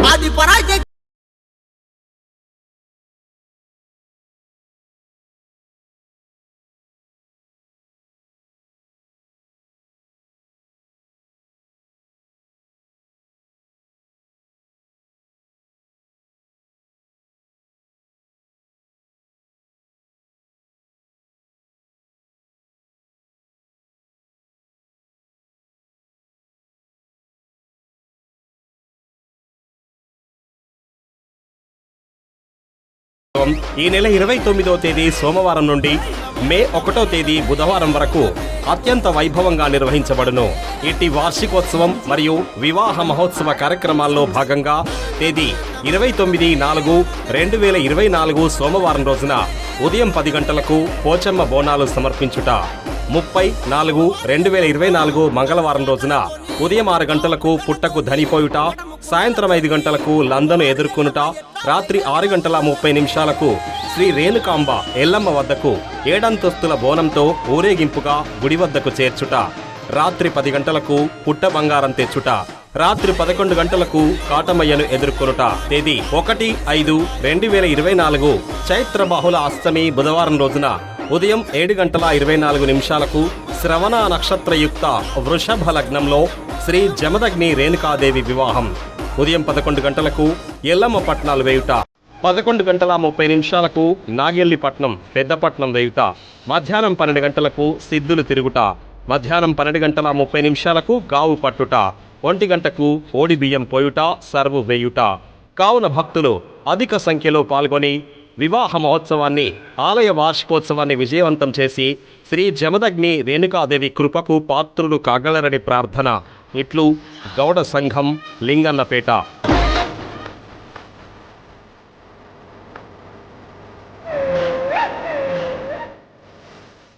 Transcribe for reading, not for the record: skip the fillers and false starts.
ఆది పరాశక్తి ఈ నెల 29వ తేదీ సోమవారం నుండి మే 1వ తేదీ బుధవారం వరకు అత్యంత వైభవంగా నిర్వహించబడును. ఇట్టి వార్షికోత్సవం మరియు వివాహ మహోత్సవ కార్యక్రమాల్లో భాగంగా తేదీ 29/4/2024 సోమవారం రోజున ఉదయం 10 గంటలకు పోచమ్మ బోనాలు సమర్పించుట, 30/4/2024 మంగళవారం రోజున ఉదయం 6 గంటలకు పుట్టకు ధనిపోయుట, సాయంత్రం 5 గంటలకు లందను ఎదుర్కొనుట, రాత్రి 6:30 శ్రీ రేణుకాంబ ఎల్లమ్మ వద్దకు 7 అంతస్తుల బోనంతో ఊరేగింపుగా గుడి వద్దకు చేర్చుట, రాత్రి 10 గంటలకు పుట్ట బంగారం తెచ్చుట, రాత్రి 11 గంటలకు కాటమయ్యను ఎదుర్కొనుట. తేదీ 1/5/2024 చైత్ర బహుళ అష్టమి బుధవారం రోజున ఉదయం 7:24 శ్రవణ నక్షత్రయుక్త వృషభ లగ్నంలో శ్రీ జమదగ్ని రేణుకాదేవి వివాహం, ఉదయం 11 గంటలకు ఎల్లమ్మ పట్నాలు వేయుట, 11:30 నాగెల్లిపట్నం పెద్దపట్నం వేయుట, మధ్యాహ్నం 12 గంటలకు సిద్ధులు తిరుగుట, మధ్యాహ్నం 12:30 గావు పట్టుట, 1 గంటకు ఓడి బియ్యం పోయుట, సర్వు వేయుట. కావున భక్తులు అధిక సంఖ్యలో పాల్గొని వివాహ మహోత్సవాన్ని, ఆలయ వార్షికోత్సవాన్ని విజయవంతం చేసి శ్రీ జమదగ్ని రేణుకాదేవి కృపకు పాత్రులు కాగలరని ప్రార్థన. ఇట్లు గౌడ సంఘం, లింగన్నపేట.